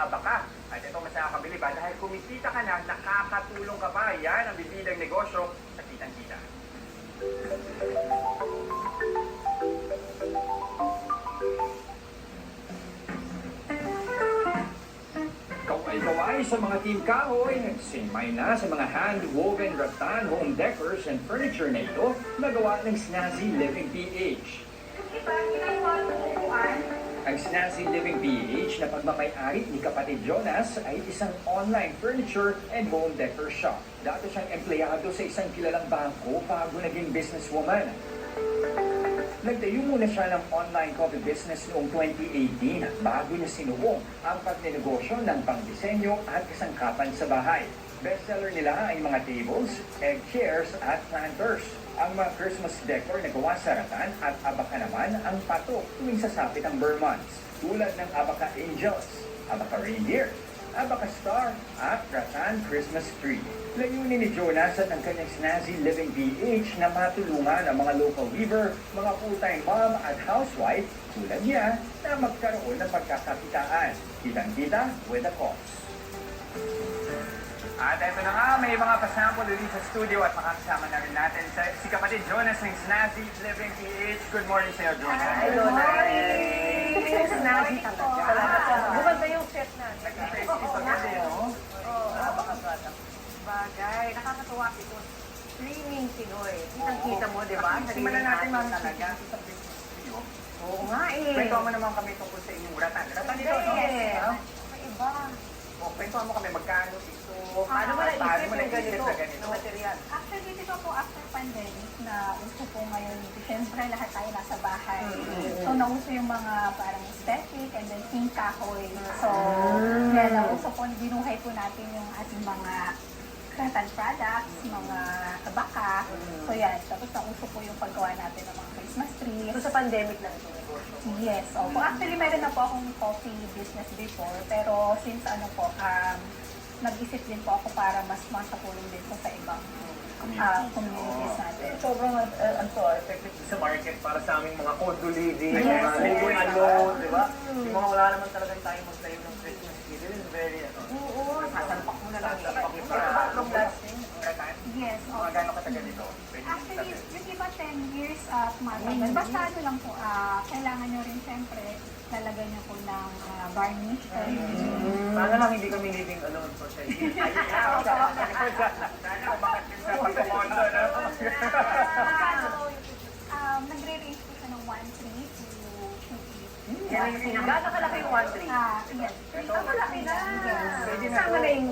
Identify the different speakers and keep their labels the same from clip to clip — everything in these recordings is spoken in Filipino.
Speaker 1: baka. At ito mas nakakabili ba? Dahil kumikita ka na, nakakatulong ka pa. Yan ang bibidang negosyo sa kitang-kita. Kaway-kaway sa mga team kahoy, simay na sa mga hand-woven rattan, home decors, and furniture na ito na gawa ng Snazzy Living PH. Ang Snazzy Living PH na pagmamay-ari ni kapatid Jonas ay isang online furniture and home decor shop. Dati siyang empleyado sa isang kilalang bangko bago naging businesswoman. Nagtayo muna siya ng online coffee business noong 2018 bago niya sinuong ang pagnenegosyo ng pangdisenyo at kasangkapan sa bahay. Bestseller nila ay mga tables, egg chairs at planters. Ang mga Christmas decor na gawa sa rattan at abaka naman ang patok tuwing sasapit ang Burr months, tulad ng abaka angels, abaka reindeer, abaka star at rattan Christmas tree. Layunin ni Jonas at ang kanyang Snazzy Living PH na matulungan ang mga local weaver, mga full-time mom at housewife tulad niya na magkaroon ng pagkakakitaan. Kitang-kita with a cause. At ito na nga, may mga pasample ulit sa studio at makakasama na rin natin si kapatid Jonas ng Snazzy Living PH. Good morning sa iyo, Jonas.
Speaker 2: Hi, good morning! Snazzy talaga. Salamat po. Bukod na yung chef natin.
Speaker 1: Nag-tasty pa kasi, no?
Speaker 2: Oo, napakasarap. Bagay, nakakatuwa ito. Streaming Pinoy. Kitang-kita mo, di ba?
Speaker 1: Simulan natin mga
Speaker 2: talaga.
Speaker 1: sa business studio.
Speaker 2: Oo nga eh.
Speaker 1: Kwento mo naman kami tungkol sa inyong ratan. Ratan ito, no?
Speaker 2: Yes. May iba.
Speaker 1: O, kwento mo kami magkano ito.
Speaker 2: Paano mo naisip yung
Speaker 1: naisip
Speaker 2: ganito? Na material?
Speaker 3: Actually, di ba po after pandemic na uso po ngayon, siyempre lahat tayo nasa bahay. So, nauso yung mga parang aesthetic and then pink kahoy. So, yan, nauso po, binuhay po natin yung ating mga rattan products, mga baka. So, yan. Tapos, nauso po yung paggawa natin ng mga Christmas trees.
Speaker 2: So sa pandemic lang ito negosyo?
Speaker 3: Yes. Opo. Actually, meron na po akong coffee business before. Pero since ano po, nag-isip din po ako para mas makatulong din po sa ibang communities natin.
Speaker 1: Sobrang effective sa market para sa aming mga condo living,
Speaker 3: Yes,
Speaker 1: mga
Speaker 3: yes.
Speaker 1: living alone, di ba? Yung mga wala naman talagang tayo magtayo ng Christmas tree. This is very,
Speaker 2: Oo.
Speaker 1: sasalpak mo na lang. Sasalpak mo
Speaker 2: Ito ba from last year?
Speaker 1: Ratan?
Speaker 3: Yes.
Speaker 1: Mga
Speaker 3: Opo.
Speaker 1: gano'ng katagal ito? Pwede
Speaker 3: Actually,
Speaker 1: sabihin.
Speaker 3: yung iba 10 years matagal. Basta ano lang po, kailangan nyo rin siyempre lalagay nyo po ng varnish.
Speaker 1: Sana lang hindi kami living alone society. Sana umangat din sa pagkamondo, no?
Speaker 3: Nagre-range po siya ng 1.3 to 2.8.
Speaker 2: Gano'n kalaki yung 1-3?
Speaker 3: Yes.
Speaker 2: Ang malaki na.
Speaker 1: Pwede na
Speaker 2: Kasama
Speaker 1: to.
Speaker 2: na yung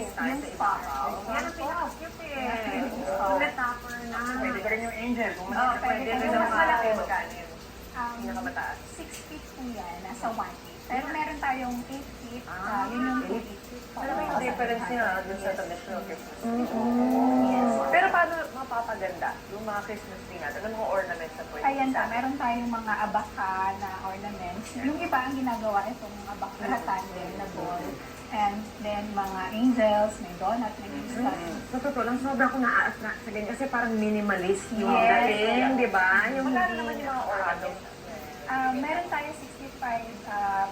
Speaker 2: star
Speaker 3: Yung
Speaker 2: sa
Speaker 3: star.
Speaker 2: ibabaw. Yan ang pinaka-cute eh. Tumatapper na.
Speaker 1: Pwede ka rin yung angel. Kung
Speaker 2: Oo,
Speaker 1: mas
Speaker 2: pwede rin
Speaker 3: Mas
Speaker 2: ang malaki.
Speaker 3: malaki.
Speaker 2: Magkano yun? Pinakamataas.
Speaker 3: 6 feet po yan, nasa 1 feet. Pero meron tayong 8 feet, yun yung 8 feet.
Speaker 2: Alam mo yung difference niya dun sa traditional Christmas tree.
Speaker 3: Yes.
Speaker 2: Pero paano mapapaganda yung mga Christmas tree natin? Anong mga ornaments na pwede?
Speaker 3: Ayan pa, meron tayong mga abaka na ornaments. Yung iba ang ginagawa itong abaka ratan din na ball. And then mga angels, may donut, may instant.
Speaker 2: Sa totoo lang, sobrang ako na-attract sa ganyan kasi parang minimalist yung
Speaker 3: Yes.
Speaker 2: dating, di ba? Yung magkano naman yung mga ornaments?
Speaker 3: Meron tayo 65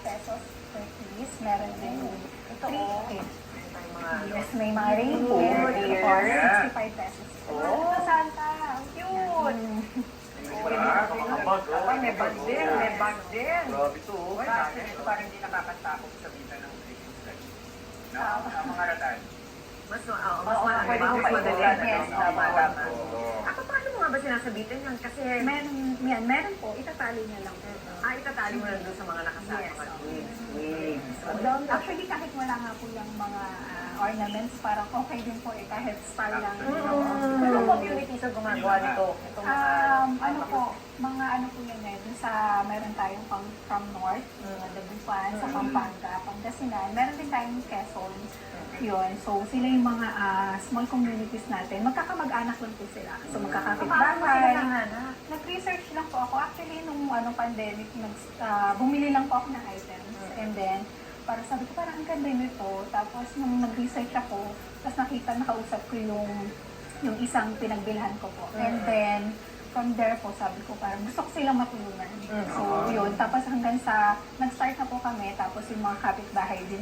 Speaker 3: pesos per piece. Meron din
Speaker 2: Ito,
Speaker 3: 3
Speaker 2: may mga
Speaker 3: Yes, may mga rainbow.
Speaker 2: Oh,
Speaker 3: Ito po,
Speaker 2: dear.
Speaker 3: 65 pesos.
Speaker 2: Oh, Santa! Ang cute! Ay, may bag din, may bag din.
Speaker 1: Grabe ito. Ito parang hindi nakakatakot sa vida ng Christmas tree. Ang mga ratan.
Speaker 2: Mas pwede
Speaker 3: mas
Speaker 2: mas madali.
Speaker 3: madali. Yes,
Speaker 2: Tama.
Speaker 1: Oo.
Speaker 2: Ako, paano mo nga ba sinasabitan yan? Kasi,
Speaker 3: Meron po, itatali niya lang po.
Speaker 2: itatali mo lang doon sa mga nakasama.
Speaker 3: Yes,
Speaker 2: Mga
Speaker 3: okay.
Speaker 2: twigs.
Speaker 3: Actually, kahit wala nga po yung mga ornaments, parang okay din po kahit star lang.
Speaker 2: Anong community sa gumagawa nito? Itong
Speaker 3: Ano po, mga ano po yan meron tayong from North, Dagupan, sa Pampanga, Pangasinan. Meron din tayong Quezon. Yun. So, sila yung mga small communities natin. Magkakamag-anak lang po sila. So, magkakapit-bahay. Nag-research lang po ako. Actually, nung pandemic, bumili lang po ako ng items. And then, para sabi ko, parang ang ganda nito. Tapos, nung nag-research ako, tapos nakausap ko yung isang pinagbilhan ko po. And then, from there po, sabi ko parang gusto ko silang matulungan. So, yun. Tapos hanggang sa, nag-start na po kami, tapos yung mga kapitbahay din